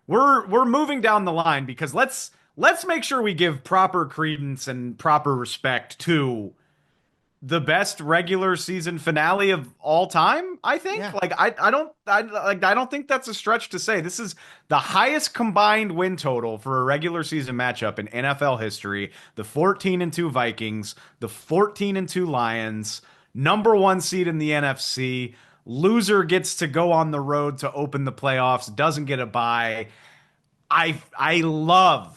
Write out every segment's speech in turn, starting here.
we're moving down the line because let's make sure we give proper credence and proper respect to the best regular season finale of all time, I think. Yeah. Like I don't think that's a stretch to say. This is the highest combined win total for a regular season matchup in NFL history. The 14-2 Vikings, the 14-2 Lions, number 1 seed in the NFC. Loser gets to go on the road to open the playoffs, doesn't get a bye. I love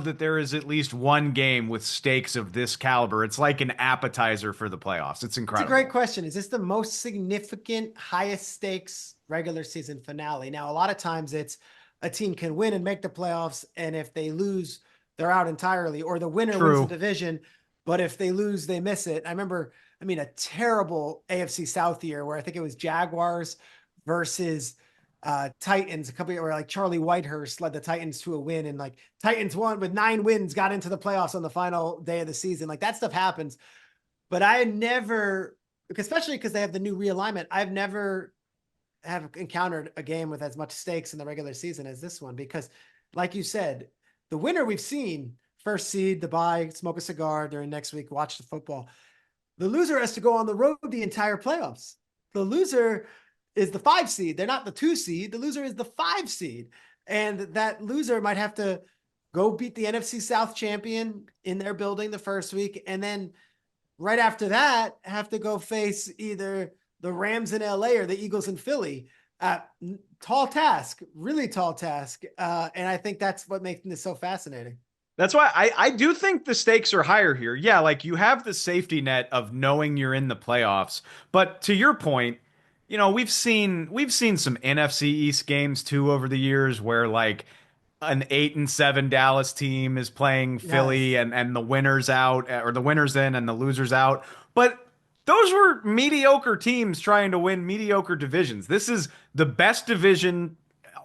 that there is at least one game with stakes of this caliber. It's like an appetizer for the playoffs. It's It's a great incredible. question. Is this the most significant, highest stakes regular season finale? Now, a lot of times it's a team can win and make the playoffs, and if they lose, they're out entirely, or the winner wins the True. division, but if they lose, they miss it. I remember, a terrible AFC South year where I think it was Jaguars versus Titans, a couple where like Charlie Whitehurst led the Titans to a win, and like Titans won with 9 wins, got into the playoffs on the final day of the season. Like that stuff happens. But I never, especially because they have the new realignment, I've never have encountered a game with as much stakes in the regular season as this one. Because, like you said, the winner we've seen, first seed, the bye, smoke a cigar during next week, watch the football. The loser has to go on the road the entire playoffs. The loser is the 5 seed. They're not the 2 seed. The loser is the 5 seed. And that loser might have to go beat the NFC South champion in their building the first week, and then right after that have to go face either the Rams in LA or the Eagles in Philly. Tall task, really tall task. And I think that's what makes this so fascinating. That's why I do think the stakes are higher here. Yeah, like you have the safety net of knowing you're in the playoffs. But to your point, we've seen some NFC East games too over the years where like an 8-7 Dallas team is playing Philly Yes. and the winner's out or the winner's in and the loser's out. But those were mediocre teams trying to win mediocre divisions. This is the best division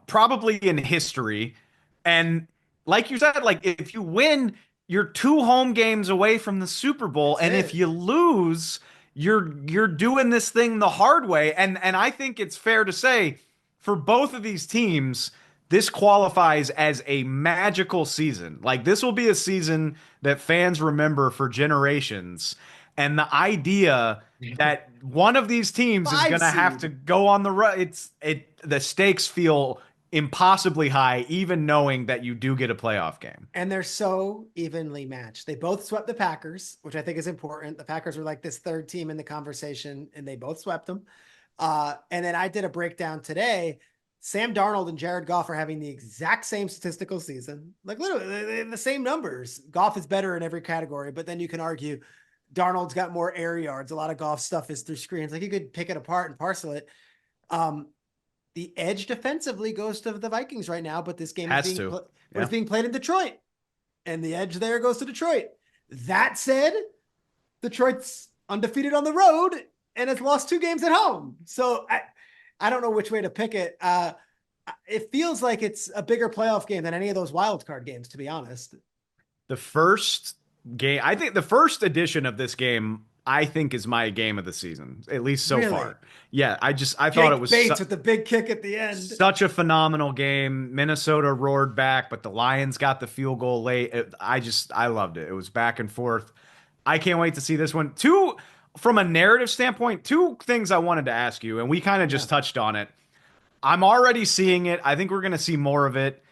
probably in history. And like you said, like if you win, you're 2 home games away from the Super Bowl. That's And if it. you lose, you're doing this thing the hard way. And I think it's fair to say for both of these teams, this qualifies as a magical season. Like this will be a season that fans remember for generations. And the idea that one of these teams is Five going to have to seed. go on the road, the stakes feel impossibly high, even knowing that you do get a playoff game. And they're so evenly matched. They both swept the Packers, which I think is important. The Packers were like this third team in the conversation, and they both swept them. And then I did a breakdown today. Sam Darnold and Jared Goff are having the exact same statistical season, like literally the same numbers. Goff is better in every category, but then you can argue Darnold's got more air yards. A lot of Goff stuff is through screens. Like you could pick it apart and parcel it. Um, the edge defensively goes to the Vikings right now, but this game is Has being to. but Yeah. it's being played in Detroit, and the edge there goes to Detroit. That said, Detroit's undefeated on the road and has lost 2 games at home. So I don't know which way to pick it. It feels like it's a bigger playoff game than any of those wild card games, to be honest. The first game, I think the first edition of this game, I think is my game of the season, at least so Really, far. Yeah, I thought it Jake was Bates with the big kick at the end. such a phenomenal game. Minnesota roared back, but the Lions got the field goal late. I loved it. It was back and forth. I can't wait to see this one. From a narrative standpoint, 2 things I wanted to ask you, and we kind of Yeah. just touched on it. I'm already seeing it. I think we're going to see more of it.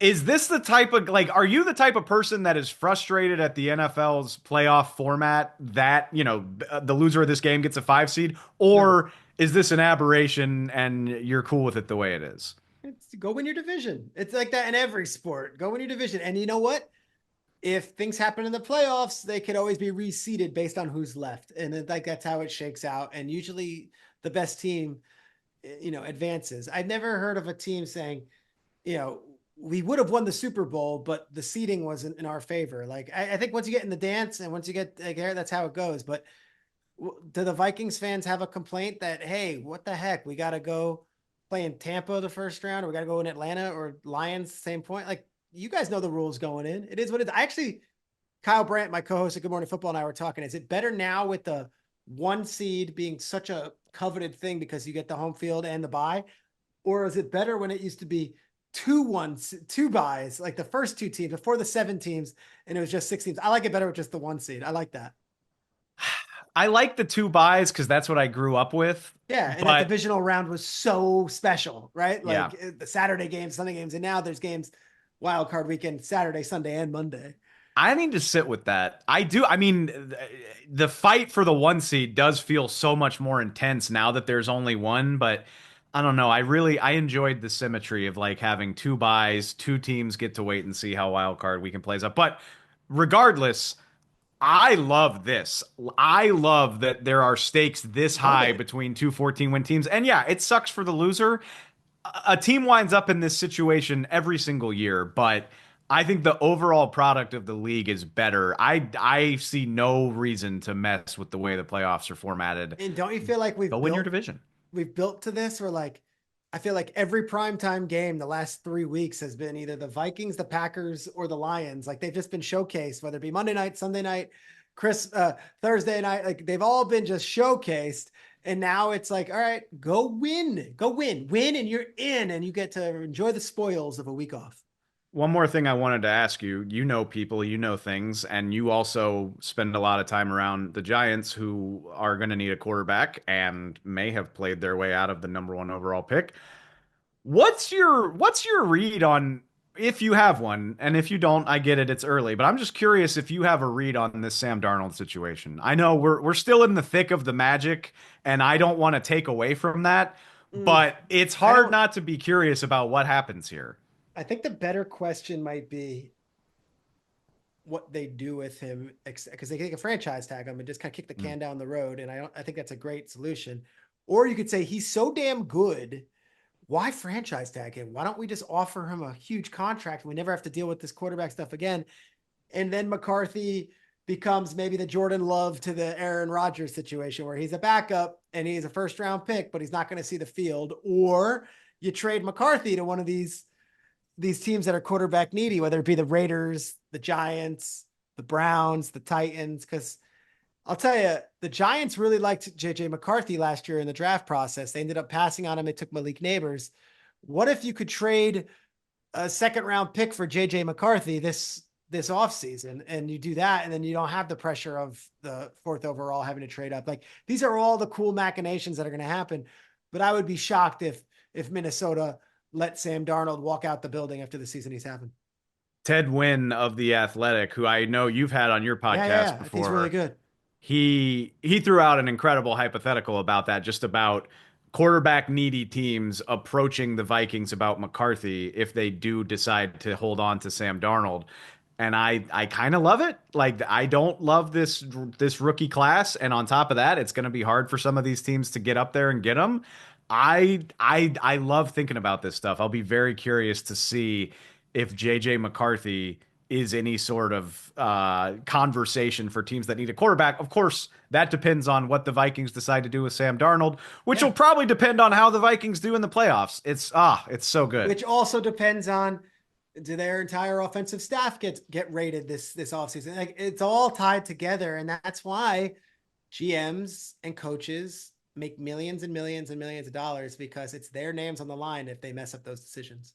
Is this the type of like, are you the type of person that is frustrated at the NFL's playoff format that, the loser of this game gets a 5 seed? No, Or is this an aberration and you're cool with it the way it is? it's go win your division. It's like that in every sport. Go win your division. And you know what? If things happen in the playoffs, they could always be reseeded based on who's left. And like that's how it shakes out. And usually the best team, advances. I've never heard of a team saying, you know, we would have won the Super Bowl, but the seeding wasn't in our favor. Like I think once you get in the dance and once you get like, there, that's how it goes. But do the Vikings fans have a complaint that, hey, what the heck? We got to go play in Tampa the first round, or we got to go in Atlanta or Lions, same point. Like, you guys know the rules going in. It is what it is. I actually, Kyle Brandt, my co host at Good Morning Football, and I were talking. Is it better now with the 1 seed being such a coveted thing because you get the home field and the bye? Or is it better when it used to be two buys, like the first two teams before the 7 teams, and it was just 6 teams? I like it better with just the 1 seed. I like that. I like the two buys because that's what I grew up with. Yeah, and that But divisional round was so special, right? yeah, Like the Saturday games, Sunday games, and now there's games wild card weekend, Saturday, Sunday, and Monday. I need to sit with that. I do. I mean, the fight for the one seed does feel so much more intense now that there's only one, but I don't know. I enjoyed the symmetry of like having two buys, two teams get to wait and see how wild card weekend plays out. But regardless, I love this. I love that there are stakes this Love high it. between two 14-win teams. And yeah, it sucks for the loser. A team winds up in this situation every single year, but I think the overall product of the league is better. I see no reason to mess with the way the playoffs are formatted. And don't you feel like Go win your division. we've built to this, or like I feel like every primetime game the last 3 weeks has been either the Vikings, the Packers, or the Lions. Like they've just been showcased, whether it be Monday night, Sunday night, Thursday night. Like they've all been just showcased. And now it's like, all right, go win, and you're in, and you get to enjoy the spoils of a week off. One more thing I wanted to ask you. You know people, you know things, and you also spend a lot of time around the Giants who are going to need a quarterback and may have played their way out of the number one overall pick. What's your read on if you have one, and if you don't, I get it, it's early, but I'm just curious if you have a read on this Sam Darnold situation. I know we're still in the thick of the magic, and I don't want to take away from that, Mm, but it's I hard don't. not to be curious about what happens here. I think the better question might be what they do with him, because they can take a franchise tag him and just kind of kick the Mm. can down the road. And I think that's a great solution. Or you could say he's so damn good. Why franchise tag him? Why don't we just offer him a huge contract? We never have to deal with this quarterback stuff again. And then McCarthy becomes maybe the Jordan Love to the Aaron Rodgers situation where he's a backup and he's a first round pick, but he's not going to see the field. Or you trade McCarthy to one of these teams that are quarterback needy, whether it be the Raiders, the Giants, the Browns, the Titans. Because I'll tell you, the Giants really liked JJ McCarthy last year in the draft process. They ended up passing on him. They took Malik Neighbors. What if you could trade a second round pick for JJ McCarthy this offseason, and you do that, and then you don't have the pressure of the fourth overall having to trade up? Like these are all the cool machinations that are going to happen. But I would be shocked if Minnesota let Sam Darnold walk out the building after the season he's having. Ted Wynn of The Athletic, who I know you've had on your Yeah, yeah, podcast yeah. I think he's really before, good. he threw out an incredible hypothetical about that, just about quarterback needy teams approaching the Vikings about McCarthy if they do decide to hold on to Sam Darnold. And I kind of love it. Like I don't love this rookie class, and on top of that, it's going to be hard for some of these teams to get up there and get them. I love thinking about this stuff. I'll be very curious to see if JJ McCarthy is any sort of conversation for teams that need a quarterback. Of course, that depends on what the Vikings decide to do with Sam Darnold, which will Yeah. probably depend on how the Vikings do in the playoffs. It's so good. Which also depends on, do their entire offensive staff get rated this offseason. Like it's all tied together. And that's why GMs and coaches make millions and millions and millions of dollars, because it's their names on the line if they mess up those decisions.